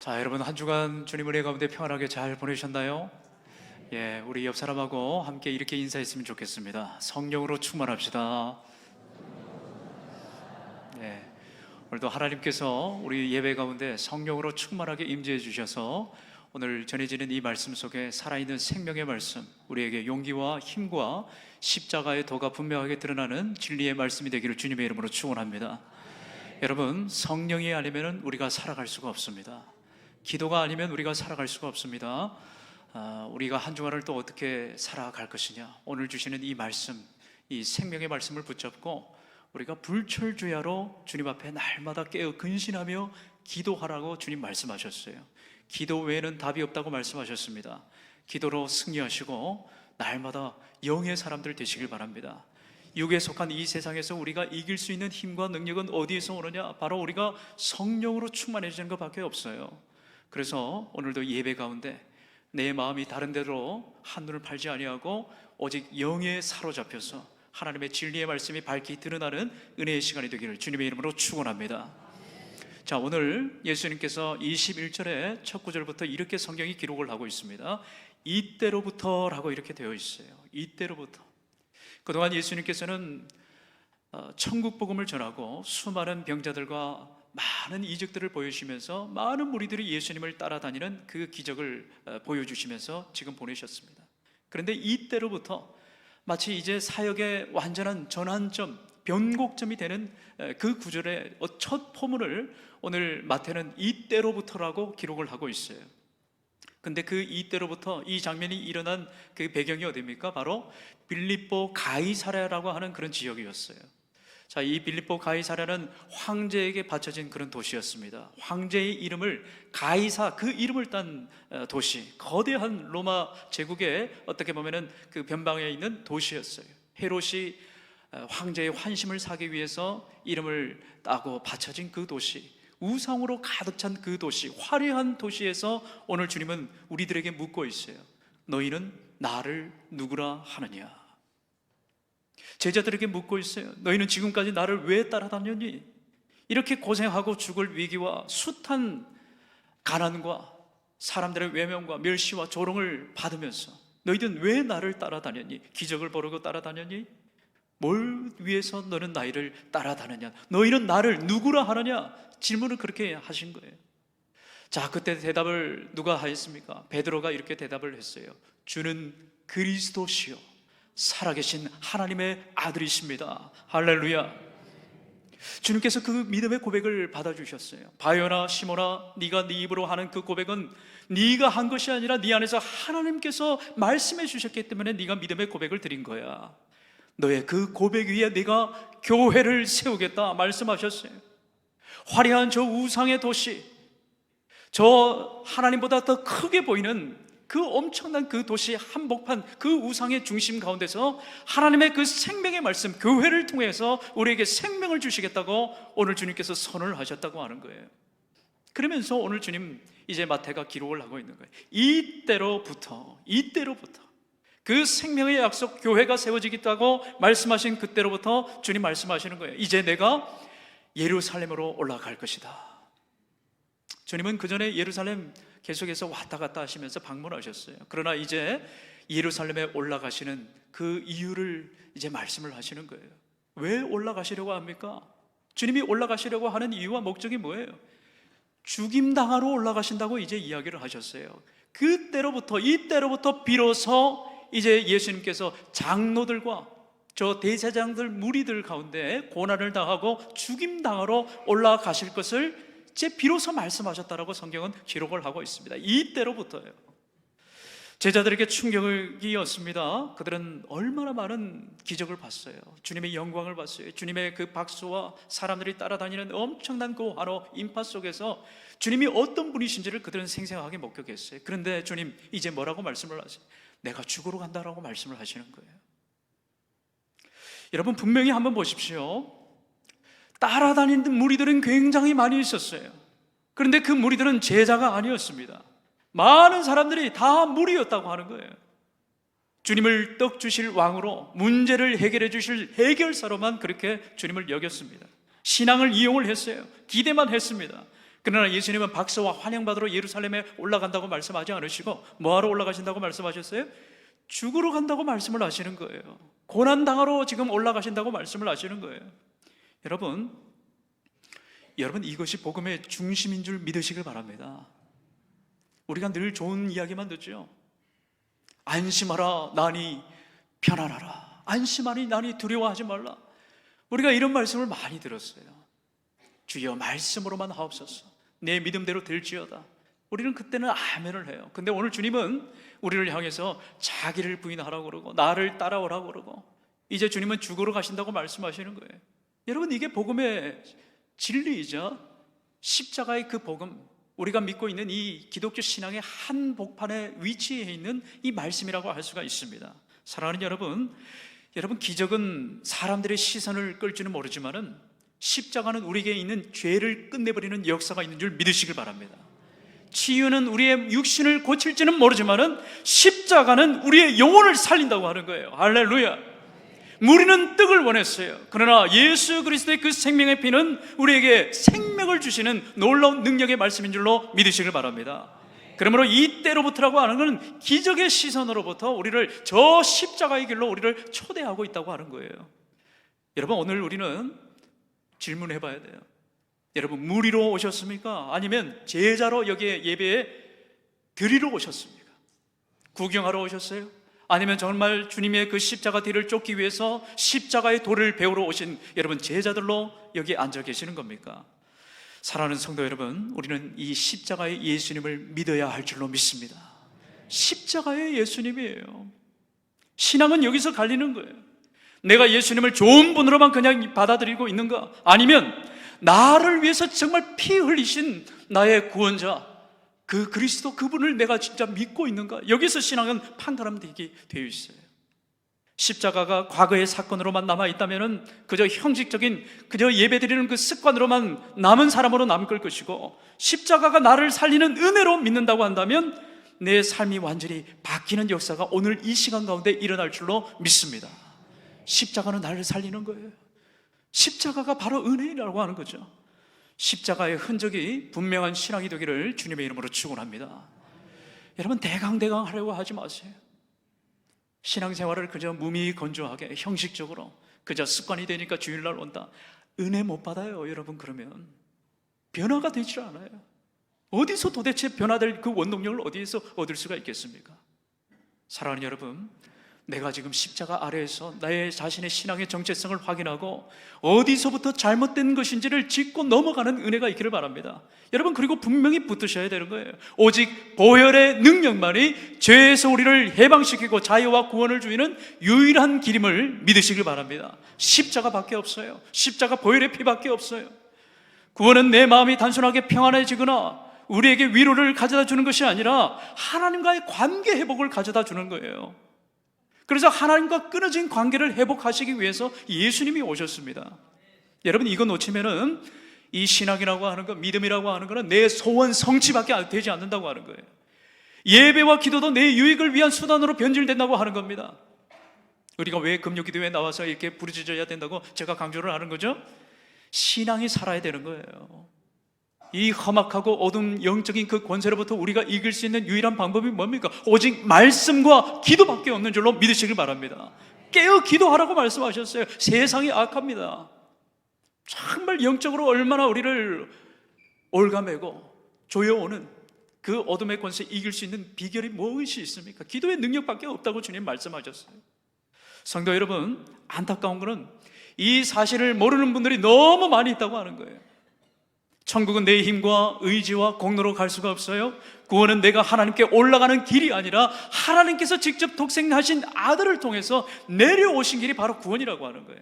자, 여러분 한 주간 주님 은혜 가운데 평안하게 잘 보내셨나요? 예, 우리 옆 사람하고 함께 이렇게 인사했으면 좋겠습니다. 성령으로 충만합시다. 예, 오늘도 하나님께서 우리 예배 가운데 성령으로 충만하게 임재해 주셔서 오늘 전해지는 이 말씀 속에 살아있는 생명의 말씀, 우리에게 용기와 힘과 십자가의 도가 분명하게 드러나는 진리의 말씀이 되기를 주님의 이름으로 축원합니다. 여러분, 성령이 아니면 우리가 살아갈 수가 없습니다. 기도가 아니면 우리가 살아갈 수가 없습니다. 우리가 한 주간을 또 어떻게 살아갈 것이냐, 오늘 주시는 이 말씀, 이 생명의 말씀을 붙잡고 우리가 불철주야로 주님 앞에 날마다 깨어 근신하며 기도하라고 주님 말씀하셨어요. 기도 외에는 답이 없다고 말씀하셨습니다. 기도로 승리하시고 날마다 영의 사람들 되시길 바랍니다. 육에 속한 이 세상에서 우리가 이길 수 있는 힘과 능력은 어디에서 오느냐? 바로 우리가 성령으로 충만해지는 것밖에 없어요. 그래서 오늘도 예배 가운데 내 마음이 다른 데로 한눈을 팔지 아니하고 오직 영에 사로잡혀서 하나님의 진리의 말씀이 밝히 드러나는 은혜의 시간이 되기를 주님의 이름으로 축원합니다. 자, 오늘 예수님께서 21절의 첫 구절부터 이렇게 성경이 기록을 하고 있습니다. 이때로부터라고 이렇게 되어 있어요. 이때로부터. 그동안 예수님께서는 천국 복음을 전하고 수많은 병자들과 많은 이적들을 보여주시면서 많은 무리들이 예수님을 따라다니는 그 기적을 보여주시면서 지금 보내셨습니다. 그런데 이때로부터 마치 이제 사역의 완전한 전환점, 변곡점이 되는 그 구절의 첫 포문을 오늘 마태는 이때로부터라고 기록을 하고 있어요. 근데 그 이때로부터 이 장면이 일어난 그 배경이 어디입니까? 바로 빌립보 가이사랴라고 하는 그런 지역이었어요. 자, 이 빌립보 가이사랴는 황제에게 바쳐진 그런 도시였습니다. 황제의 이름을 가이사, 그 이름을 딴 도시, 거대한 로마 제국의 어떻게 보면은 그 변방에 있는 도시였어요. 헤롯이 황제의 환심을 사기 위해서 이름을 따고 바쳐진 그 도시, 우상으로 가득 찬 그 도시, 화려한 도시에서 오늘 주님은 우리들에게 묻고 있어요. 너희는 나를 누구라 하느냐? 제자들에게 묻고 있어요. 너희는 지금까지 나를 왜 따라다녔니? 이렇게 고생하고 죽을 위기와 숱한 가난과 사람들의 외면과 멸시와 조롱을 받으면서 너희들은 왜 나를 따라다녔니? 기적을 보려고 따라다녔니? 뭘 위해서 너는 나를 따라다녔냐? 너희는 나를 누구라 하느냐? 질문을 그렇게 하신 거예요. 자, 그때 대답을 누가 하였습니까? 베드로가 이렇게 대답을 했어요. 주는 그리스도시요 살아계신 하나님의 아들이십니다. 할렐루야. 주님께서 그 믿음의 고백을 받아주셨어요. 바요나 시몬아, 네가 네 입으로 하는 그 고백은 네가 한 것이 아니라 네 안에서 하나님께서 말씀해 주셨기 때문에 네가 믿음의 고백을 드린 거야. 너의 그 고백 위에 네가 교회를 세우겠다 말씀하셨어요. 화려한 저 우상의 도시, 저 하나님보다 더 크게 보이는 그 엄청난 그 도시 한복판, 그 우상의 중심 가운데서 하나님의 그 생명의 말씀, 교회를 통해서 우리에게 생명을 주시겠다고 오늘 주님께서 선언을 하셨다고 하는 거예요. 그러면서 오늘 주님 이제 마태가 기록을 하고 있는 거예요. 이때로부터 그 생명의 약속, 교회가 세워지겠다고 말씀하신 그때로부터 주님 말씀하시는 거예요. 이제 내가 예루살렘으로 올라갈 것이다. 주님은 그 전에 예루살렘 계속해서 왔다 갔다 하시면서 방문하셨어요. 그러나 이제 예루살렘에 올라가시는 그 이유를 이제 말씀을 하시는 거예요. 왜 올라가시려고 합니까? 주님이 올라가시려고 하는 이유와 목적이 뭐예요? 죽임당하러 올라가신다고 이제 이야기를 하셨어요. 그때로부터, 이때로부터 비로소 이제 예수님께서 장로들과 저 대제사장들 무리들 가운데 고난을 당하고 죽임당하러 올라가실 것을 이제 비로소 말씀하셨다라고 성경은 기록을 하고 있습니다. 이때로부터예요. 제자들에게 충격이었습니다. 그들은 얼마나 많은 기적을 봤어요. 주님의 영광을 봤어요. 주님의 그 박수와 사람들이 따라다니는 엄청난 그 환호 인파 속에서 주님이 어떤 분이신지를 그들은 생생하게 목격했어요. 그런데 주님 이제 뭐라고 말씀을 하세요? 내가 죽으러 간다라고 말씀을 하시는 거예요. 여러분, 분명히 한번 보십시오. 따라다니는 무리들은 굉장히 많이 있었어요. 그런데 그 무리들은 제자가 아니었습니다. 많은 사람들이 다 무리였다고 하는 거예요. 주님을 떡 주실 왕으로, 문제를 해결해 주실 해결사로만 그렇게 주님을 여겼습니다. 신앙을 이용을 했어요. 기대만 했습니다. 그러나 예수님은 박수와 환영받으러 예루살렘에 올라간다고 말씀하지 않으시고 뭐하러 올라가신다고 말씀하셨어요? 죽으러 간다고 말씀을 하시는 거예요. 고난당하러 지금 올라가신다고 말씀을 하시는 거예요. 여러분 이것이 복음의 중심인 줄 믿으시길 바랍니다. 우리가 늘 좋은 이야기만 듣죠. 안심하라 나니 편안하라. 안심하니 나니 두려워하지 말라. 우리가 이런 말씀을 많이 들었어요. 주여 말씀으로만 하옵소서. 내 믿음대로 될지어다. 우리는 그때는 아멘을 해요. 근데 오늘 주님은 우리를 향해서 자기를 부인하라고 그러고 나를 따라오라고 그러고 이제 주님은 죽으러 가신다고 말씀하시는 거예요. 여러분 이게 복음의 진리이자 십자가의 그 복음, 우리가 믿고 있는 이 기독교 신앙의 한 복판에 위치해 있는 이 말씀이라고 할 수가 있습니다. 사랑하는 여러분 기적은 사람들의 시선을 끌지는 모르지만은 십자가는 우리에게 있는 죄를 끝내버리는 역사가 있는 줄 믿으시길 바랍니다. 치유는 우리의 육신을 고칠지는 모르지만은 십자가는 우리의 영혼을 살린다고 하는 거예요. 할렐루야. 무리는 떡을 원했어요. 그러나 예수 그리스도의 그 생명의 피는 우리에게 생명을 주시는 놀라운 능력의 말씀인 줄로 믿으시길 바랍니다. 그러므로 이때로부터라고 하는 것은 기적의 시선으로부터 우리를 저 십자가의 길로 우리를 초대하고 있다고 하는 거예요. 여러분 오늘 우리는 질문해 봐야 돼요. 여러분 무리로 오셨습니까? 아니면 제자로 여기에 예배에 드리러 오셨습니까? 구경하러 오셨어요? 아니면 정말 주님의 그 십자가 뒤를 쫓기 위해서 십자가의 도를 배우러 오신 여러분 제자들로 여기 앉아 계시는 겁니까? 사랑하는 성도 여러분, 우리는 이 십자가의 예수님을 믿어야 할 줄로 믿습니다. 십자가의 예수님이에요. 신앙은 여기서 갈리는 거예요. 내가 예수님을 좋은 분으로만 그냥 받아들이고 있는가? 아니면 나를 위해서 정말 피 흘리신 나의 구원자 그 그리스도 그분을 내가 진짜 믿고 있는가? 여기서 신앙은 판단하면 되게 되어 있어요. 십자가가 과거의 사건으로만 남아있다면 그저 형식적인 그저 예배드리는 그 습관으로만 남은 사람으로 남을 것이고, 십자가가 나를 살리는 은혜로 믿는다고 한다면 내 삶이 완전히 바뀌는 역사가 오늘 이 시간 가운데 일어날 줄로 믿습니다. 십자가는 나를 살리는 거예요. 십자가가 바로 은혜라고 하는 거죠. 십자가의 흔적이 분명한 신앙이 되기를 주님의 이름으로 축원합니다. 여러분 대강대강 하려고 하지 마세요. 신앙생활을 그저 무미건조하게 형식적으로 그저 습관이 되니까 주일날 온다, 은혜 못 받아요. 여러분 그러면 변화가 되질 않아요. 어디서 도대체 변화될 그 원동력을 어디에서 얻을 수가 있겠습니까? 사랑하는 여러분, 내가 지금 십자가 아래에서 나의 자신의 신앙의 정체성을 확인하고 어디서부터 잘못된 것인지를 짚고 넘어가는 은혜가 있기를 바랍니다. 여러분 그리고 분명히 붙으셔야 되는 거예요. 오직 보혈의 능력만이 죄에서 우리를 해방시키고 자유와 구원을 주는 유일한 길임을 믿으시길 바랍니다. 십자가밖에 없어요. 십자가 보혈의 피밖에 없어요. 구원은 내 마음이 단순하게 평안해지거나 우리에게 위로를 가져다 주는 것이 아니라 하나님과의 관계 회복을 가져다 주는 거예요. 그래서 하나님과 끊어진 관계를 회복하시기 위해서 예수님이 오셨습니다. 여러분 이거 놓치면은 이 신앙이라고 하는 거, 믿음이라고 하는 거는 내 소원 성취밖에 되지 않는다고 하는 거예요. 예배와 기도도 내 유익을 위한 수단으로 변질된다고 하는 겁니다. 우리가 왜 금요기도에 나와서 이렇게 부르짖어야 된다고 제가 강조를 하는 거죠? 신앙이 살아야 되는 거예요. 이 험악하고 어두운 영적인 그 권세로부터 우리가 이길 수 있는 유일한 방법이 뭡니까? 오직 말씀과 기도밖에 없는 줄로 믿으시길 바랍니다. 깨어 기도하라고 말씀하셨어요. 세상이 악합니다. 정말 영적으로 얼마나 우리를 올가매고 조여오는 그 어둠의 권세 이길 수 있는 비결이 무엇이 있습니까? 기도의 능력밖에 없다고 주님 말씀하셨어요. 성도 여러분, 안타까운 것은 이 사실을 모르는 분들이 너무 많이 있다고 하는 거예요. 천국은 내 힘과 의지와 공로로 갈 수가 없어요. 구원은 내가 하나님께 올라가는 길이 아니라 하나님께서 직접 독생하신 아들을 통해서 내려오신 길이 바로 구원이라고 하는 거예요.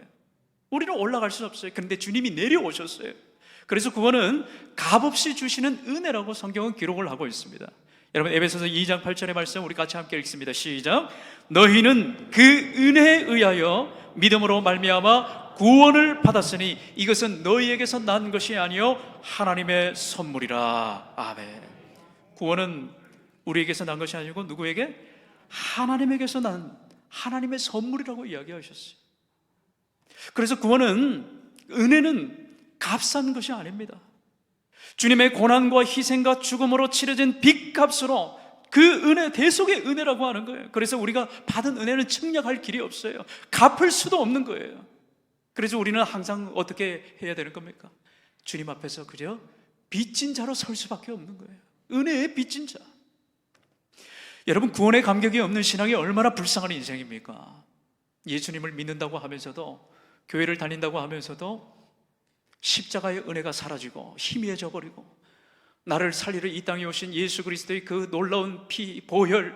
우리는 올라갈 수 없어요. 그런데 주님이 내려오셨어요. 그래서 구원은 값없이 주시는 은혜라고 성경은 기록을 하고 있습니다. 여러분 에베소서 2장 8절의 말씀 우리 같이 함께 읽습니다. 시작. 너희는 그 은혜에 의하여 믿음으로 말미암아 구원을 받았으니 이것은 너희에게서 난 것이 아니요 하나님의 선물이라. 아멘. 구원은 우리에게서 난 것이 아니고 누구에게? 하나님에게서 난 하나님의 선물이라고 이야기하셨어요. 그래서 구원은, 은혜는 값싼 것이 아닙니다. 주님의 고난과 희생과 죽음으로 치러진 빚값으로 그 은혜, 대속의 은혜라고 하는 거예요. 그래서 우리가 받은 은혜는 측량할 길이 없어요. 갚을 수도 없는 거예요. 그래서 우리는 항상 어떻게 해야 되는 겁니까? 주님 앞에서 그저 빚진 자로 설 수밖에 없는 거예요. 은혜의 빚진 자. 여러분, 구원의 감격이 없는 신앙이 얼마나 불쌍한 인생입니까? 예수님을 믿는다고 하면서도, 교회를 다닌다고 하면서도 십자가의 은혜가 사라지고 희미해져 버리고, 나를 살리러 이 땅에 오신 예수 그리스도의 그 놀라운 피, 보혈,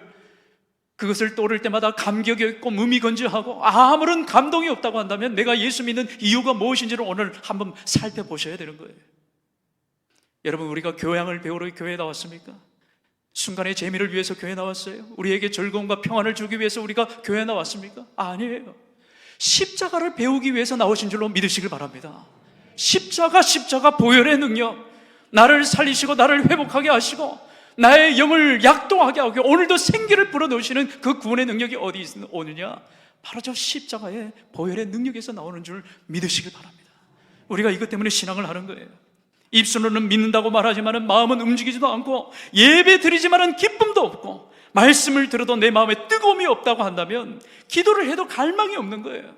그것을 또를 때마다 감격이 없고 무미건조하고 아무런 감동이 없다고 한다면 내가 예수 믿는 이유가 무엇인지를 오늘 한번 살펴보셔야 되는 거예요. 여러분, 우리가 교양을 배우러 교회에 나왔습니까? 순간의 재미를 위해서 교회에 나왔어요? 우리에게 즐거움과 평안을 주기 위해서 우리가 교회에 나왔습니까? 아니에요. 십자가를 배우기 위해서 나오신 줄로 믿으시길 바랍니다. 십자가 보혈의 능력, 나를 살리시고 나를 회복하게 하시고 나의 영을 약동하게 하고 오늘도 생기를 불어넣으시는 그 구원의 능력이 어디 오느냐? 바로 저 십자가의 보혈의 능력에서 나오는 줄 믿으시길 바랍니다. 우리가 이것 때문에 신앙을 하는 거예요. 입술로는 믿는다고 말하지만 마음은 움직이지도 않고, 예배 드리지만 기쁨도 없고, 말씀을 들어도 내 마음에 뜨거움이 없다고 한다면 기도를 해도 갈망이 없는 거예요.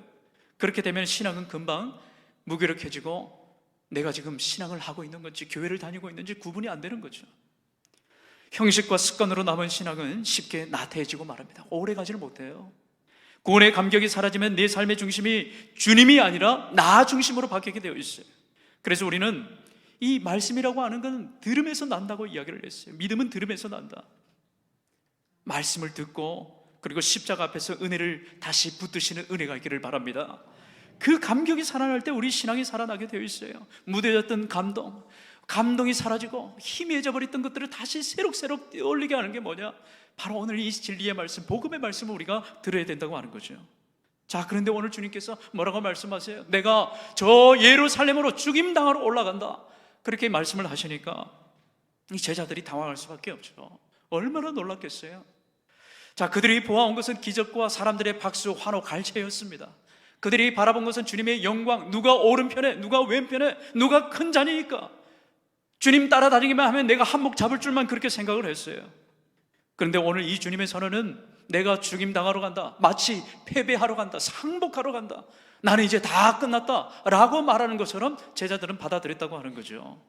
그렇게 되면 신앙은 금방 무기력해지고 내가 지금 신앙을 하고 있는 건지 교회를 다니고 있는지 구분이 안 되는 거죠. 형식과 습관으로 남은 신앙은 쉽게 나태해지고 말합니다. 오래 가지를 못해요. 구원의 감격이 사라지면 내 삶의 중심이 주님이 아니라 나 중심으로 바뀌게 되어 있어요. 그래서 우리는 이 말씀이라고 하는 건 들음에서 난다고 이야기를 했어요. 믿음은 들음에서 난다. 말씀을 듣고 그리고 십자가 앞에서 은혜를 다시 붙드시는 은혜가 있기를 바랍니다. 그 감격이 살아날 때 우리 신앙이 살아나게 되어 있어요. 무뎌졌던 감동이 사라지고 희미해져 버렸던 것들을 다시 새록새록 떠올리게 하는 게 뭐냐? 바로 오늘 이 진리의 말씀, 복음의 말씀을 우리가 들어야 된다고 하는 거죠. 자, 그런데 오늘 주님께서 뭐라고 말씀하세요? 내가 저 예루살렘으로 죽임당하러 올라간다, 그렇게 말씀을 하시니까 이 제자들이 당황할 수밖에 없죠. 얼마나 놀랐겠어요? 자, 그들이 보아온 것은 기적과 사람들의 박수, 환호, 갈채였습니다. 그들이 바라본 것은 주님의 영광, 누가 오른편에, 누가 왼편에, 누가 큰 자니까 주님 따라다니기만 하면 내가 한몫 잡을 줄만 그렇게 생각을 했어요. 그런데 오늘 이 주님의 선언은 내가 죽임당하러 간다, 마치 패배하러 간다, 상복하러 간다, 나는 이제 다 끝났다 라고 말하는 것처럼 제자들은 받아들였다고 하는 거죠.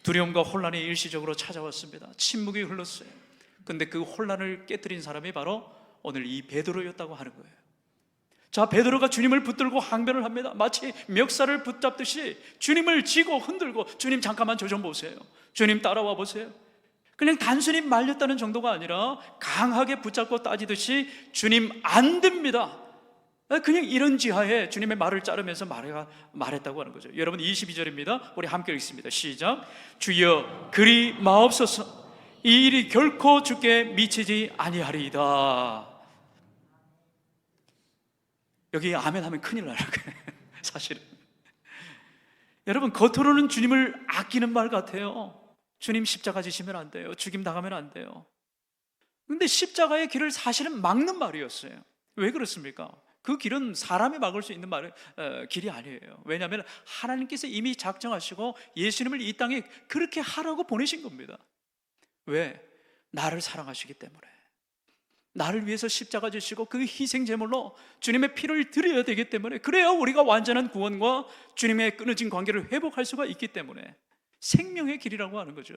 두려움과 혼란이 일시적으로 찾아왔습니다. 침묵이 흘렀어요. 근데 그 혼란을 깨뜨린 사람이 바로 오늘 이 베드로였다고 하는 거예요. 자, 베드로가 주님을 붙들고 항변을 합니다. 마치 멱살을 붙잡듯이 주님을 쥐고 흔들고, 주님 잠깐만 저 좀 보세요, 주님 따라와 보세요. 그냥 단순히 말렸다는 정도가 아니라 강하게 붙잡고 따지듯이 주님 안 됩니다, 그냥 이런 지하에 주님의 말을 자르면서 말했다고 하는 거죠. 여러분, 22절입니다. 우리 함께 읽습니다. 시작. 주여 그리 마옵소서, 이 일이 결코 주께 미치지 아니하리이다. 여기 아멘 하면 큰일 나요. 사실은 여러분, 겉으로는 주님을 아끼는 말 같아요. 주님 십자가 지시면 안 돼요, 죽임 당하면 안 돼요. 근데 십자가의 길을 사실은 막는 말이었어요. 왜 그렇습니까? 그 길은 사람이 막을 수 있는 길이 아니에요. 왜냐하면 하나님께서 이미 작정하시고 예수님을 이 땅에 그렇게 하라고 보내신 겁니다. 왜? 나를 사랑하시기 때문에. 나를 위해서 십자가 지시고 그 희생 제물로 주님의 피를 드려야 되기 때문에, 그래야 우리가 완전한 구원과 주님의 끊어진 관계를 회복할 수가 있기 때문에 생명의 길이라고 하는 거죠.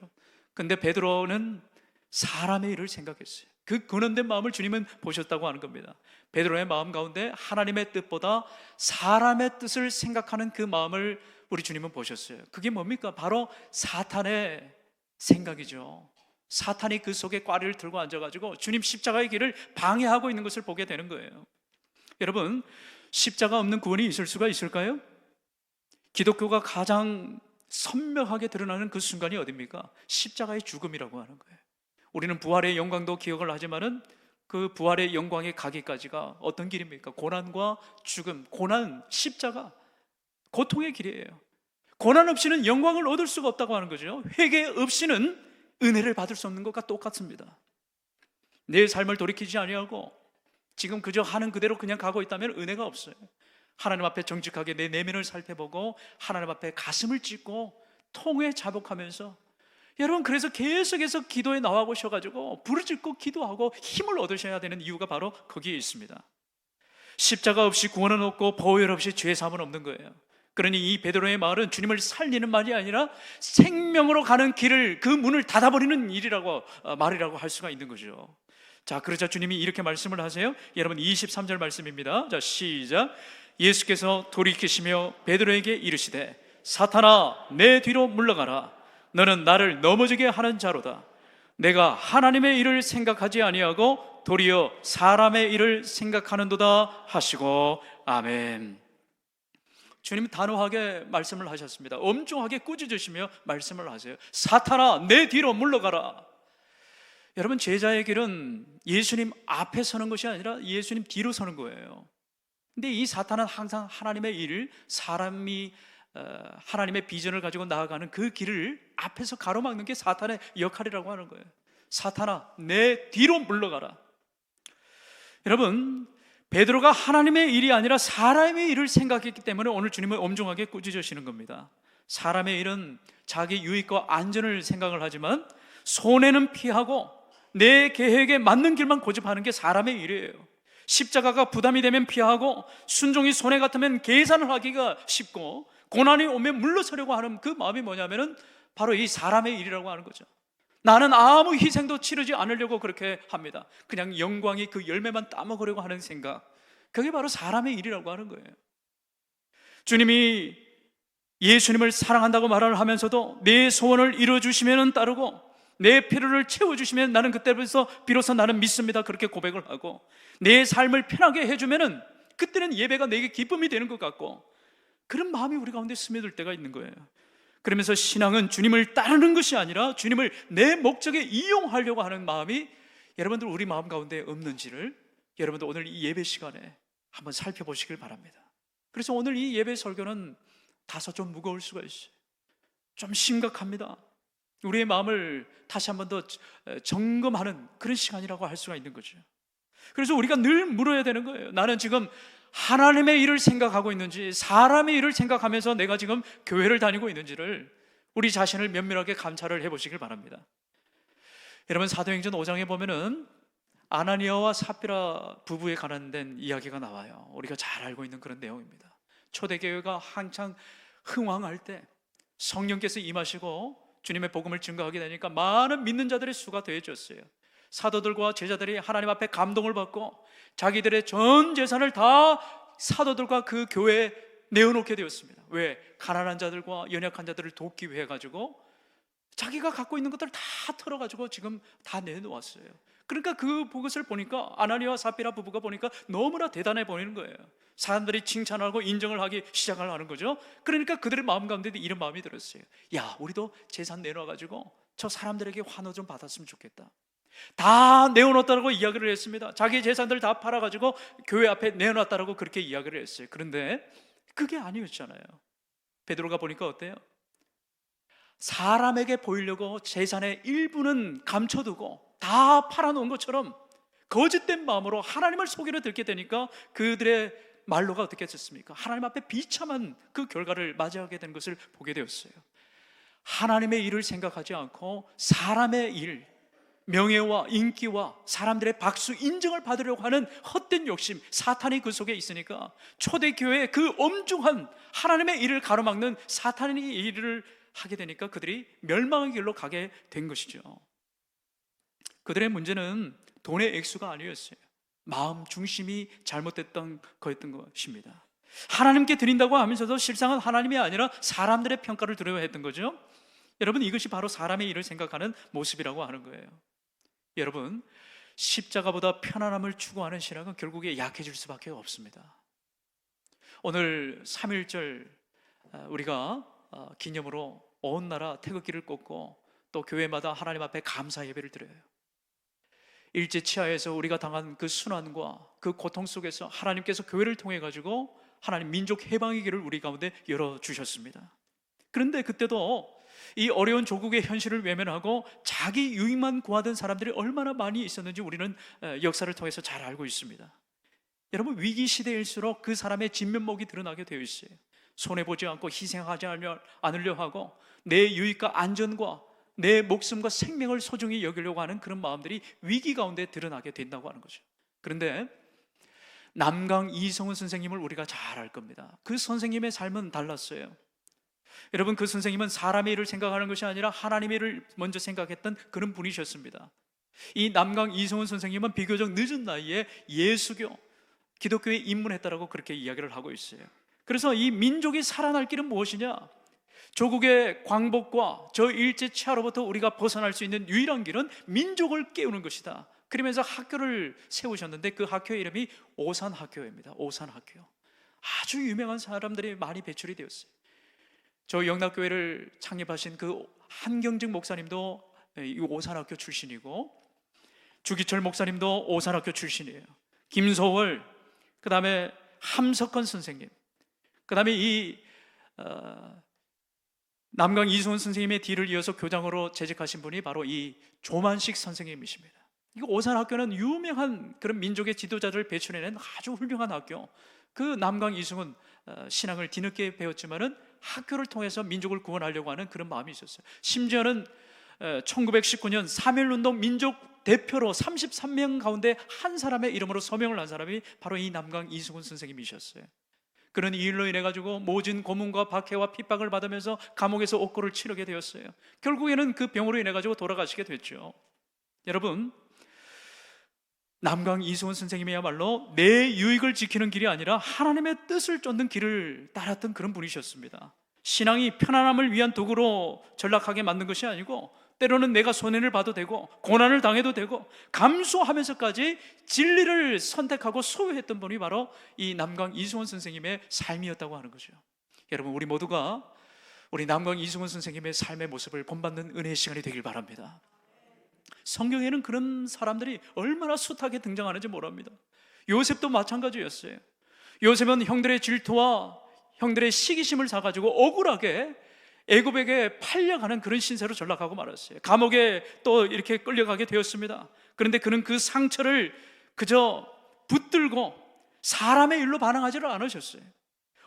근데 베드로는 사람의 일을 생각했어요. 그 근원된 마음을 주님은 보셨다고 하는 겁니다. 베드로의 마음 가운데 하나님의 뜻보다 사람의 뜻을 생각하는 그 마음을 우리 주님은 보셨어요. 그게 뭡니까? 바로 사탄의 생각이죠. 사탄이 그 속에 꽈리를 들고 앉아가지고 주님 십자가의 길을 방해하고 있는 것을 보게 되는 거예요. 여러분, 십자가 없는 구원이 있을 수가 있을까요? 기독교가 가장 선명하게 드러나는 그 순간이 어디입니까? 십자가의 죽음이라고 하는 거예요. 우리는 부활의 영광도 기억을 하지만은 그 부활의 영광에 가기까지가 어떤 길입니까? 고난과 죽음, 고난, 십자가, 고통의 길이에요. 고난 없이는 영광을 얻을 수가 없다고 하는 거죠. 회개 없이는 은혜를 받을 수 없는 것과 똑같습니다. 내 삶을 돌이키지 아니하고 지금 그저 하는 그대로 그냥 가고 있다면 은혜가 없어요. 하나님 앞에 정직하게 내 내면을 살펴보고 하나님 앞에 가슴을 찢고 통에 자복하면서, 여러분 그래서 계속해서 기도에 나와보셔가지고 부르짖고 기도하고 힘을 얻으셔야 되는 이유가 바로 거기에 있습니다. 십자가 없이 구원은 없고 보혈 없이 죄사함은 없는 거예요. 그러니 이 베드로의 말은 주님을 살리는 말이 아니라 생명으로 가는 길을, 그 문을 닫아버리는 말이라고 할 수가 있는 거죠. 자, 그러자 주님이 이렇게 말씀을 하세요. 여러분 23절 말씀입니다. 자, 시작. 예수께서 돌이키시며 베드로에게 이르시되 사탄아 내 뒤로 물러가라. 너는 나를 넘어지게 하는 자로다. 내가 하나님의 일을 생각하지 아니하고 도리어 사람의 일을 생각하는도다 하시고 아멘. 주님 단호하게 말씀을 하셨습니다. 엄중하게 꾸짖으시며 말씀을 하세요. 사탄아 내 뒤로 물러가라. 여러분 제자의 길은 예수님 앞에 서는 것이 아니라 예수님 뒤로 서는 거예요. 근데 이 사탄은 항상 하나님의 일, 사람이 하나님의 비전을 가지고 나아가는 그 길을 앞에서 가로막는 게 사탄의 역할이라고 하는 거예요. 사탄아 내 뒤로 물러가라. 여러분 베드로가 하나님의 일이 아니라 사람의 일을 생각했기 때문에 오늘 주님은 엄중하게 꾸짖으시는 겁니다. 사람의 일은 자기 유익과 안전을 생각을 하지만 손해는 피하고 내 계획에 맞는 길만 고집하는 게 사람의 일이에요. 십자가가 부담이 되면 피하고 순종이 손해 같으면 계산을 하기가 쉽고 고난이 오면 물러서려고 하는 그 마음이 뭐냐면은 바로 이 사람의 일이라고 하는 거죠. 나는 아무 희생도 치르지 않으려고 그렇게 합니다. 그냥 영광이 그 열매만 따먹으려고 하는 생각, 그게 바로 사람의 일이라고 하는 거예요. 주님이 예수님을 사랑한다고 말을 하면서도 내 소원을 이루어주시면 따르고 내 필요를 채워주시면 나는 그때부터 비로소 나는 믿습니다, 그렇게 고백을 하고 내 삶을 편하게 해주면은 그때는 예배가 내게 기쁨이 되는 것 같고 그런 마음이 우리 가운데 스며들 때가 있는 거예요. 그러면서 신앙은 주님을 따르는 것이 아니라 주님을 내 목적에 이용하려고 하는 마음이 여러분들 우리 마음 가운데 없는지를 여러분들 오늘 이 예배 시간에 한번 살펴보시길 바랍니다. 그래서 오늘 이 예배 설교는 다소 좀 무거울 수가 있어요. 좀 심각합니다. 우리의 마음을 다시 한번 더 점검하는 그런 시간이라고 할 수가 있는 거죠. 그래서 우리가 늘 물어야 되는 거예요. 나는 지금 하나님의 일을 생각하고 있는지 사람의 일을 생각하면서 내가 지금 교회를 다니고 있는지를 우리 자신을 면밀하게 감찰을 해보시길 바랍니다. 여러분 사도행전 5장에 보면은 아나니아와 삽비라 부부에 관련된 이야기가 나와요. 우리가 잘 알고 있는 그런 내용입니다. 초대교회가 한창 흥왕할 때 성령께서 임하시고 주님의 복음을 증거하게 되니까 많은 믿는 자들의 수가 더해졌어요. 사도들과 제자들이 하나님 앞에 감동을 받고 자기들의 전 재산을 다 사도들과 그 교회에 내어놓게 되었습니다. 왜? 가난한 자들과 연약한 자들을 돕기 위해 가지고 자기가 갖고 있는 것들을 다 털어가지고 지금 다 내놓았어요. 그러니까 그것을 보니까 아나니아와 삽비라 부부가 보니까 너무나 대단해 보이는 거예요. 사람들이 칭찬하고 인정을 하기 시작을 하는 거죠. 그러니까 그들의 마음 가운데도 이런 마음이 들었어요. 야, 우리도 재산 내놔가지고 저 사람들에게 환호 좀 받았으면 좋겠다. 다 내어놓았다고 이야기를 했습니다. 자기 재산들 다 팔아가지고 교회 앞에 내어놨다고 그렇게 이야기를 했어요. 그런데 그게 아니었잖아요. 베드로가 보니까 어때요? 사람에게 보이려고 재산의 일부는 감춰두고 다 팔아놓은 것처럼 거짓된 마음으로 하나님을 속이려 들게 되니까 그들의 말로가 어떻게 됐습니까? 하나님 앞에 비참한 그 결과를 맞이하게 된 것을 보게 되었어요. 하나님의 일을 생각하지 않고 사람의 일, 명예와 인기와 사람들의 박수, 인정을 받으려고 하는 헛된 욕심, 사탄이 그 속에 있으니까 초대교회의 그 엄중한 하나님의 일을 가로막는 사탄의 일을 하게 되니까 그들이 멸망의 길로 가게 된 것이죠. 그들의 문제는 돈의 액수가 아니었어요. 마음 중심이 잘못됐던 거였던 것입니다. 하나님께 드린다고 하면서도 실상은 하나님이 아니라 사람들의 평가를 들어야 했던 거죠. 여러분 이것이 바로 사람의 일을 생각하는 모습이라고 하는 거예요. 여러분 십자가보다 편안함을 추구하는 신앙은 결국에 약해질 수밖에 없습니다. 오늘 3.1절 우리가 기념으로 온 나라 태극기를 꽂고 또 교회마다 하나님 앞에 감사 예배를 드려요. 일제 치하에서 우리가 당한 그 순환과 그 고통 속에서 하나님께서 교회를 통해 가지고 하나님 민족 해방의 길을 우리 가운데 열어주셨습니다. 그런데 그때도 이 어려운 조국의 현실을 외면하고 자기 유익만 구하던 사람들이 얼마나 많이 있었는지 우리는 역사를 통해서 잘 알고 있습니다. 여러분 위기 시대일수록 그 사람의 진면목이 드러나게 되어 있어요. 손해보지 않고 희생하지 않으려 하고 내 유익과 안전과 내 목숨과 생명을 소중히 여기려고 하는 그런 마음들이 위기 가운데 드러나게 된다고 하는 거죠. 그런데 남강 이성훈 선생님을 우리가 잘 알 겁니다. 그 선생님의 삶은 달랐어요. 여러분, 그 선생님은 사람의 일을 생각하는 것이 아니라 하나님의 일을 먼저 생각했던 그런 분이셨습니다. 이 남강 이성훈 선생님은 비교적 늦은 나이에 예수교, 기독교에 입문했다라고 그렇게 이야기를 하고 있어요. 그래서 이 민족이 살아날 길은 무엇이냐? 조국의 광복과 저 일제치하로부터 우리가 벗어날 수 있는 유일한 길은 민족을 깨우는 것이다. 그러면서 학교를 세우셨는데 그 학교의 이름이 오산학교입니다. 오산학교. 아주 유명한 사람들이 많이 배출이 되었어요. 저 영락교회를 창립하신 그 한경직 목사님도 이 오산학교 출신이고, 주기철 목사님도 오산학교 출신이에요. 김소월, 그 다음에 함석헌 선생님, 그 다음에 이 남강 이수원 선생님의 뒤를 이어서 교장으로 재직하신 분이 바로 이 조만식 선생님이십니다. 이 오산학교는 유명한 그런 민족의 지도자를 배출해낸 아주 훌륭한 학교. 그 남강 이승훈 신앙을 뒤늦게 배웠지만은 학교를 통해서 민족을 구원하려고 하는 그런 마음이 있었어요. 심지어는 1919년 3.1운동 민족 대표로 33명 가운데 한 사람의 이름으로 서명을 한 사람이 바로 이 남강 이승훈 선생님이셨어요. 그런 이 일로 인해 가지고 모진 고문과 박해와 핍박을 받으면서 감옥에서 옥고를 치르게 되었어요. 결국에는 그 병으로 인해 가지고 돌아가시게 됐죠. 여러분, 남강 이승훈 선생님이야말로 내 유익을 지키는 길이 아니라 하나님의 뜻을 쫓는 길을 따랐던 그런 분이셨습니다. 신앙이 편안함을 위한 도구로 전락하게 만든 것이 아니고, 때로는 내가 손해를 봐도 되고 고난을 당해도 되고 감수하면서까지 진리를 선택하고 소유했던 분이 바로 이 남강 이승훈 선생님의 삶이었다고 하는 거죠. 여러분, 우리 모두가 우리 남강 이승훈 선생님의 삶의 모습을 본받는 은혜의 시간이 되길 바랍니다. 성경에는 그런 사람들이 얼마나 숱하게 등장하는지 모릅니다. 요셉도 마찬가지였어요. 요셉은 형들의 질투와 형들의 시기심을 사가지고 억울하게 애굽에게 팔려가는 그런 신세로 전락하고 말았어요. 감옥에 또 이렇게 끌려가게 되었습니다. 그런데 그는 그 상처를 그저 붙들고 사람의 일로 반응하지를 않으셨어요.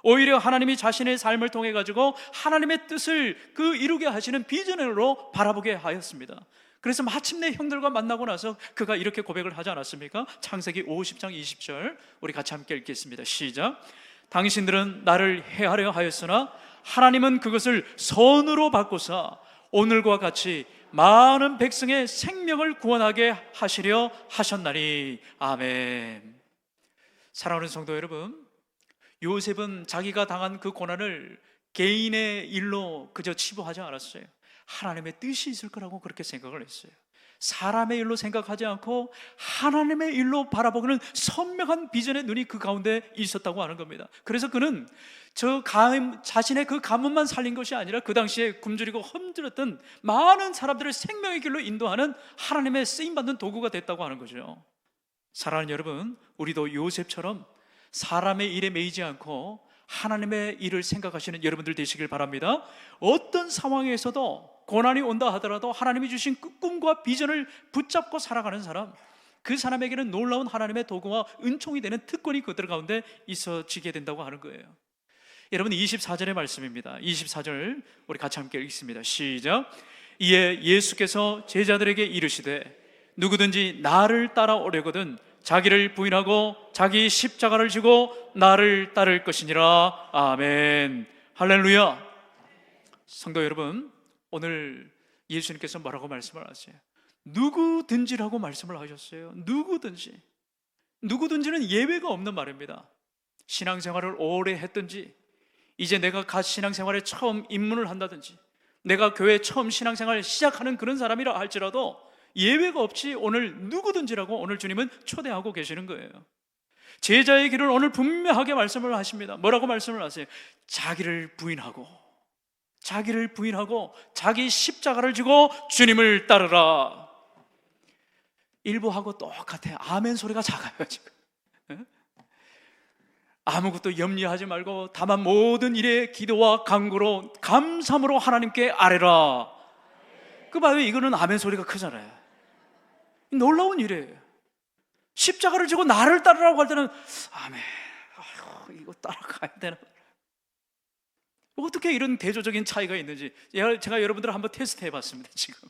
오히려 하나님이 자신의 삶을 통해 가지고 하나님의 뜻을 그 이루게 하시는 비전으로 바라보게 하였습니다. 그래서 마침내 형들과 만나고 나서 그가 이렇게 고백을 하지 않았습니까? 창세기 50장 20절 우리 같이 함께 읽겠습니다. 시작. 당신들은 나를 해하려 하였으나 하나님은 그것을 선으로 바꾸사 오늘과 같이 많은 백성의 생명을 구원하게 하시려 하셨나니. 아멘. 사랑하는 성도 여러분, 요셉은 자기가 당한 그 고난을 개인의 일로 그저 치부하지 않았어요. 하나님의 뜻이 있을 거라고 그렇게 생각을 했어요. 사람의 일로 생각하지 않고 하나님의 일로 바라보고는 선명한 비전의 눈이 그 가운데 있었다고 하는 겁니다. 그래서 그는 자신의 그 가문만 살린 것이 아니라 그 당시에 굶주리고 험들었던 많은 사람들을 생명의 길로 인도하는 하나님의 쓰임받는 도구가 됐다고 하는 거죠. 사랑하는 여러분, 우리도 요셉처럼 사람의 일에 매이지 않고 하나님의 일을 생각하시는 여러분들 되시길 바랍니다. 어떤 상황에서도 고난이 온다 하더라도 하나님이 주신 그 꿈과 비전을 붙잡고 살아가는 사람, 그 사람에게는 놀라운 하나님의 도구와 은총이 되는 특권이 그들 가운데 있어지게 된다고 하는 거예요. 여러분, 24절의 말씀입니다. 24절 우리 같이 함께 읽습니다. 시작. 이에 예수께서 제자들에게 이르시되 누구든지 나를 따라오려거든 자기를 부인하고 자기 십자가를 지고 나를 따를 것이니라. 아멘. 할렐루야. 성도 여러분, 오늘 예수님께서 뭐라고 말씀을 하세요? 누구든지라고 말씀을 하셨어요. 누구든지는 예외가 없는 말입니다. 신앙생활을 오래 했든지, 이제 내가 갓 신앙생활에 처음 입문을 한다든지, 내가 교회 처음 신앙생활을 시작하는 그런 사람이라 할지라도 예외가 없이 오늘 누구든지라고 오늘 주님은 초대하고 계시는 거예요. 제자의 길을 오늘 분명하게 말씀을 하십니다. 뭐라고 말씀을 하세요? 자기를 부인하고 자기 십자가를 지고 주님을 따르라. 일부하고 똑같아요. 아멘 소리가 작아요 지금. 아무것도 염려하지 말고 다만 모든 일에 기도와 간구로 감사함으로 하나님께 아뢰라. 그 봐요, 이거는 아멘 소리가 크잖아요. 놀라운 일이에요. 십자가를 지고 나를 따르라고 할 때는 아멘, 아유, 이거 따라가야 되나? 어떻게 이런 대조적인 차이가 있는지 제가 여러분들을 한번 테스트 해봤습니다. 지금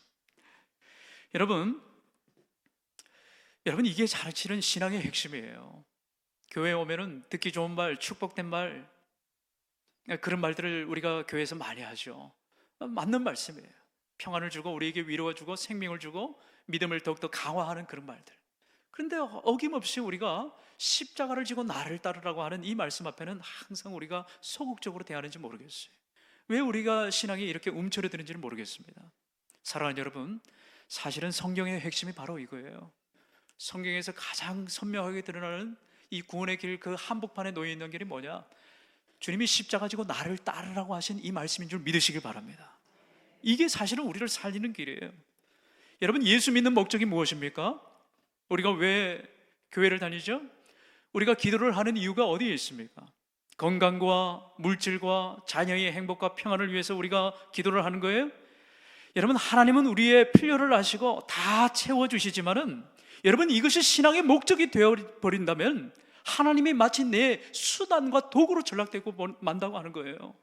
여러분 이게 사실은 신앙의 핵심이에요. 교회에 오면은 듣기 좋은 말, 축복된 말, 그런 말들을 우리가 교회에서 많이 하죠. 맞는 말씀이에요. 평안을 주고 우리에게 위로가 주고 생명을 주고 믿음을 더욱더 강화하는 그런 말들. 그런데 어김없이 우리가 십자가를 지고 나를 따르라고 하는 이 말씀 앞에는 항상 우리가 소극적으로 대하는지 모르겠어요. 왜 우리가 신앙이 이렇게 움츠러드는지는 모르겠습니다. 사랑하는 여러분, 사실은 성경의 핵심이 바로 이거예요. 성경에서 가장 선명하게 드러나는 이 구원의 길, 그 한복판에 놓여 있는 길이 뭐냐? 주님이 십자가 지고 나를 따르라고 하신 이 말씀인 줄 믿으시길 바랍니다. 이게 사실은 우리를 살리는 길이에요. 여러분, 예수 믿는 목적이 무엇입니까? 우리가 왜 교회를 다니죠? 우리가 기도를 하는 이유가 어디에 있습니까? 건강과 물질과 자녀의 행복과 평안을 위해서 우리가 기도를 하는 거예요? 여러분, 하나님은 우리의 필요를 아시고 다 채워주시지만은 여러분, 이것이 신앙의 목적이 되어버린다면 하나님이 마치 내 수단과 도구로 전락되고 만다고 하는 거예요.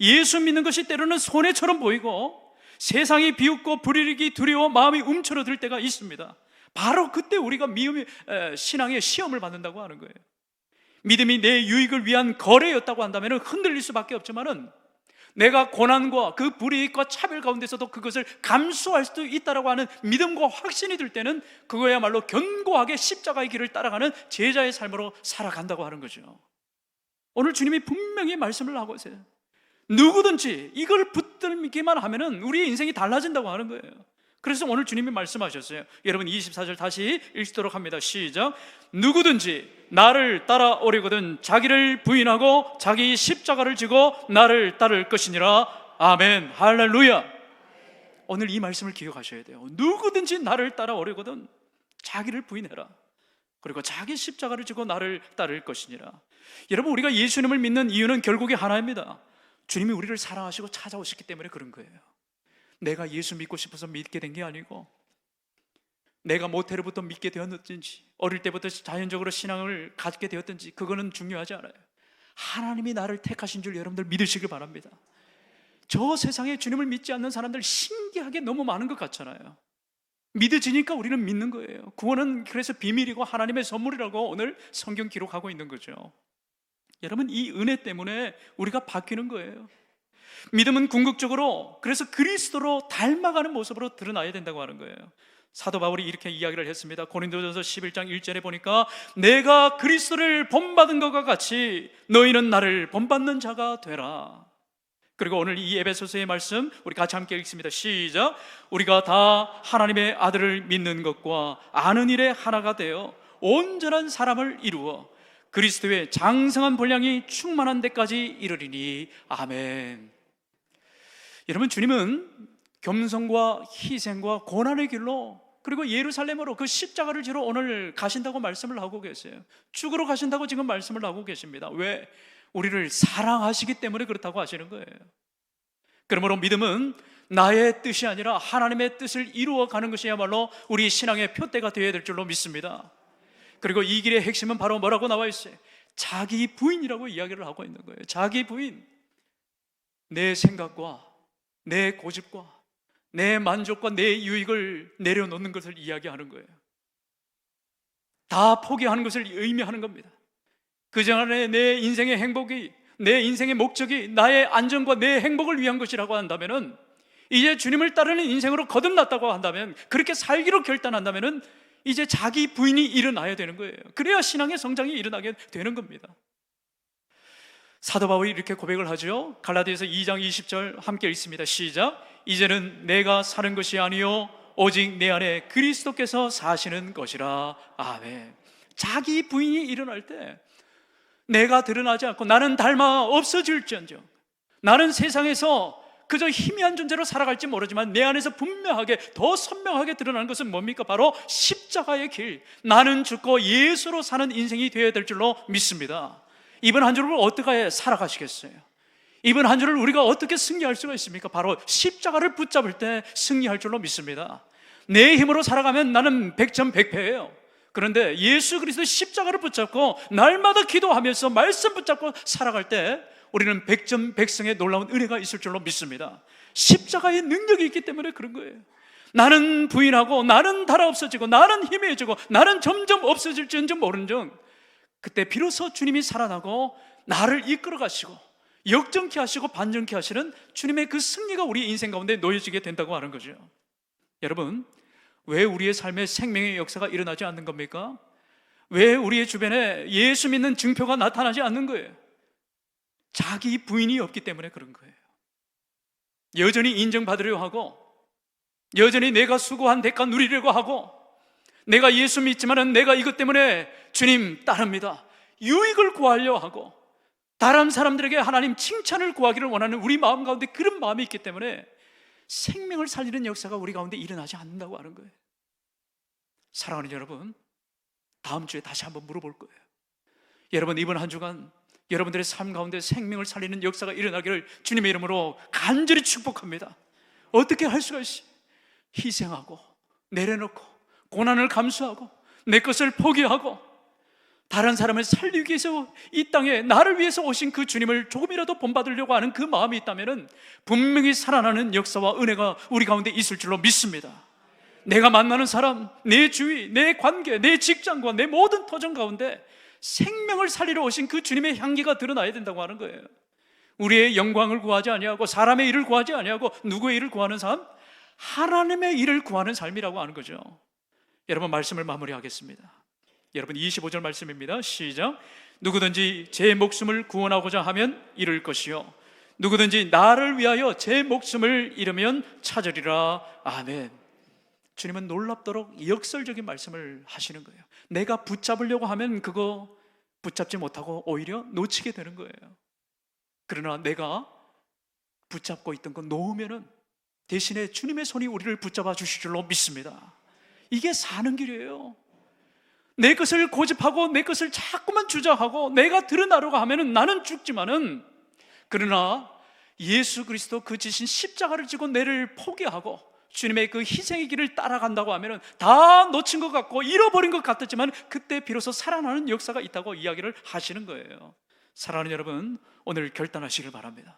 예수 믿는 것이 때로는 손해처럼 보이고 세상이 비웃고 불이익이 두려워 마음이 움츠러들 때가 있습니다. 바로 그때 우리가 신앙의 시험을 받는다고 하는 거예요. 믿음이 내 유익을 위한 거래였다고 한다면 흔들릴 수밖에 없지만은 내가 고난과 그 불이익과 차별 가운데서도 그것을 감수할 수도 있다라고 하는 믿음과 확신이 들 때는 그거야말로 견고하게 십자가의 길을 따라가는 제자의 삶으로 살아간다고 하는 거죠. 오늘 주님이 분명히 말씀을 하고 있어요. 누구든지 이걸 붙들기만 하면은 우리의 인생이 달라진다고 하는 거예요. 그래서 오늘 주님이 말씀하셨어요. 여러분 24절 다시 읽도록 합니다. 시작. 누구든지 나를 따라오려거든 자기를 부인하고 자기 십자가를 지고 나를 따를 것이니라. 아멘. 할렐루야. 오늘 이 말씀을 기억하셔야 돼요. 누구든지 나를 따라오려거든 자기를 부인해라. 그리고 자기 십자가를 지고 나를 따를 것이니라. 여러분, 우리가 예수님을 믿는 이유는 결국에 하나입니다. 주님이 우리를 사랑하시고 찾아오셨기 때문에 그런 거예요. 내가 예수 믿고 싶어서 믿게 된 게 아니고 내가 모태로부터 믿게 되었든지 어릴 때부터 자연적으로 신앙을 갖게 되었든지 그거는 중요하지 않아요. 하나님이 나를 택하신 줄 여러분들 믿으시길 바랍니다. 저 세상에 주님을 믿지 않는 사람들 신기하게 너무 많은 것 같잖아요. 믿어지니까 우리는 믿는 거예요. 구원은 그래서 비밀이고 하나님의 선물이라고 오늘 성경 기록하고 있는 거죠. 여러분, 이 은혜 때문에 우리가 바뀌는 거예요. 믿음은 궁극적으로 그래서 그리스도로 닮아가는 모습으로 드러나야 된다고 하는 거예요. 사도 바울이 이렇게 이야기를 했습니다. 고린도전서 11장 1절에 보니까 내가 그리스도를 본받은 것과 같이 너희는 나를 본받는 자가 되라. 그리고 오늘 이 에베소서의 말씀 우리 같이 함께 읽습니다. 시작. 우리가 다 하나님의 아들을 믿는 것과 아는 일에 하나가 되어 온전한 사람을 이루어 그리스도의 장성한 분량이 충만한 데까지 이르리니. 아멘. 여러분, 주님은 겸손과 희생과 고난의 길로 그리고 예루살렘으로 그 십자가를 지러 오늘 가신다고 말씀을 하고 계세요. 죽으러 가신다고 지금 말씀을 하고 계십니다. 왜? 우리를 사랑하시기 때문에 그렇다고 하시는 거예요. 그러므로 믿음은 나의 뜻이 아니라 하나님의 뜻을 이루어가는 것이야말로 우리 신앙의 표대가 되어야 될 줄로 믿습니다. 그리고 이 길의 핵심은 바로 뭐라고 나와 있어요? 자기 부인이라고 이야기를 하고 있는 거예요. 자기 부인. 내 생각과 내 고집과 내 만족과 내 유익을 내려놓는 것을 이야기하는 거예요. 다 포기하는 것을 의미하는 겁니다. 그전에 내 인생의 행복이, 내 인생의 목적이 나의 안전과 내 행복을 위한 것이라고 한다면, 이제 주님을 따르는 인생으로 거듭났다고 한다면, 그렇게 살기로 결단한다면 이제 자기 부인이 일어나야 되는 거예요. 그래야 신앙의 성장이 일어나게 되는 겁니다. 사도 바울이 이렇게 고백을 하죠. 갈라디아서 2장 20절 함께 읽습니다. 시작. 이제는 내가 사는 것이 아니요 오직 내 안에 그리스도께서 사시는 것이라. 아멘. 자기 부인이 일어날 때 내가 드러나지 않고 나는 닮아 없어질지언정, 나는 세상에서 그저 희미한 존재로 살아갈지 모르지만 내 안에서 분명하게 더 선명하게 드러나는 것은 뭡니까? 바로 십자가의 길, 나는 죽고 예수로 사는 인생이 되어야 될 줄로 믿습니다. 이번 한 주를 어떻게 살아가시겠어요? 이번 한 주를 우리가 어떻게 승리할 수가 있습니까? 바로 십자가를 붙잡을 때 승리할 줄로 믿습니다. 내 힘으로 살아가면 나는 백전백패예요. 그런데 예수 그리스도의 십자가를 붙잡고 날마다 기도하면서 말씀 붙잡고 살아갈 때 우리는 백전백승의 놀라운 은혜가 있을 줄로 믿습니다. 십자가의 능력이 있기 때문에 그런 거예요. 나는 부인하고 나는 달아 없어지고 나는 희미해지고 나는 점점 없어질지언정 모른정, 그때 비로소 주님이 살아나고 나를 이끌어 가시고 역정케 하시고 반정케 하시는 주님의 그 승리가 우리 인생 가운데 놓여지게 된다고 하는 거죠. 여러분, 왜 우리의 삶에 생명의 역사가 일어나지 않는 겁니까? 왜 우리의 주변에 예수 믿는 증표가 나타나지 않는 거예요? 자기 부인이 없기 때문에 그런 거예요. 여전히 인정받으려 하고, 여전히 내가 수고한 대가 누리려고 하고, 내가 예수 믿지만은 내가 이것 때문에 주님 따릅니다, 유익을 구하려 하고, 다른 사람들에게 하나님 칭찬을 구하기를 원하는 우리 마음 가운데 그런 마음이 있기 때문에 생명을 살리는 역사가 우리 가운데 일어나지 않는다고 하는 거예요. 사랑하는 여러분, 다음 주에 다시 한번 물어볼 거예요. 여러분, 이번 한 주간 여러분들의 삶 가운데 생명을 살리는 역사가 일어나기를 주님의 이름으로 간절히 축복합니다. 어떻게 할 수가 있어요? 희생하고 내려놓고 고난을 감수하고 내 것을 포기하고 다른 사람을 살리기 위해서 이 땅에 나를 위해서 오신 그 주님을 조금이라도 본받으려고 하는 그 마음이 있다면 분명히 살아나는 역사와 은혜가 우리 가운데 있을 줄로 믿습니다. 내가 만나는 사람, 내 주위, 내 관계, 내 직장과 내 모든 터전 가운데 생명을 살리러 오신 그 주님의 향기가 드러나야 된다고 하는 거예요. 우리의 영광을 구하지 아니하고 사람의 일을 구하지 아니하고 누구의 일을 구하는 삶? 하나님의 일을 구하는 삶이라고 하는 거죠. 여러분, 말씀을 마무리하겠습니다. 여러분, 25절 말씀입니다. 시작. 누구든지 제 목숨을 구원하고자 하면 잃을 것이요 누구든지 나를 위하여 제 목숨을 잃으면 찾으리라. 아멘. 주님은 놀랍도록 역설적인 말씀을 하시는 거예요. 내가 붙잡으려고 하면 그거 붙잡지 못하고 오히려 놓치게 되는 거예요. 그러나 내가 붙잡고 있던 거 놓으면은 대신에 주님의 손이 우리를 붙잡아 주실 줄로 믿습니다. 이게 사는 길이에요. 내 것을 고집하고 내 것을 자꾸만 주장하고 내가 드러나려고 하면은 나는 죽지만은, 그러나 예수 그리스도 그 지신 십자가를 지고 내를 포기하고 주님의 그 희생의 길을 따라간다고 하면은 다 놓친 것 같고 잃어버린 것 같았지만 그때 비로소 살아나는 역사가 있다고 이야기를 하시는 거예요. 사랑하는 여러분, 오늘 결단하시길 바랍니다.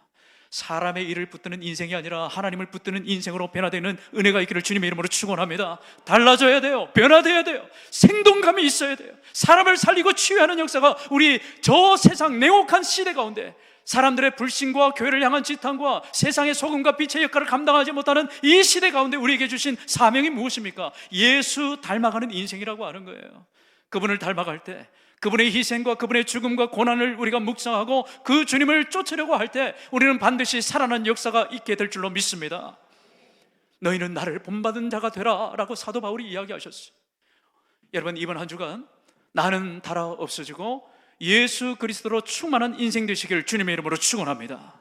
사람의 일을 붙드는 인생이 아니라 하나님을 붙드는 인생으로 변화되는 은혜가 있기를 주님의 이름으로 축원합니다. 달라져야 돼요. 변화돼야 돼요. 생동감이 있어야 돼요. 사람을 살리고 치유하는 역사가 우리 저 세상 냉혹한 시대 가운데 사람들의 불신과 교회를 향한 지탄과 세상의 소금과 빛의 역할을 감당하지 못하는 이 시대 가운데 우리에게 주신 사명이 무엇입니까? 예수 닮아가는 인생이라고 하는 거예요. 그분을 닮아갈 때 그분의 희생과 그분의 죽음과 고난을 우리가 묵상하고 그 주님을 쫓으려고 할 때 우리는 반드시 살아난 역사가 있게 될 줄로 믿습니다. 너희는 나를 본받은 자가 되라 라고 사도 바울이 이야기하셨어요. 여러분, 이번 한 주간 나는 달아 없어지고 예수 그리스도로 충만한 인생 되시길 주님의 이름으로 축원합니다.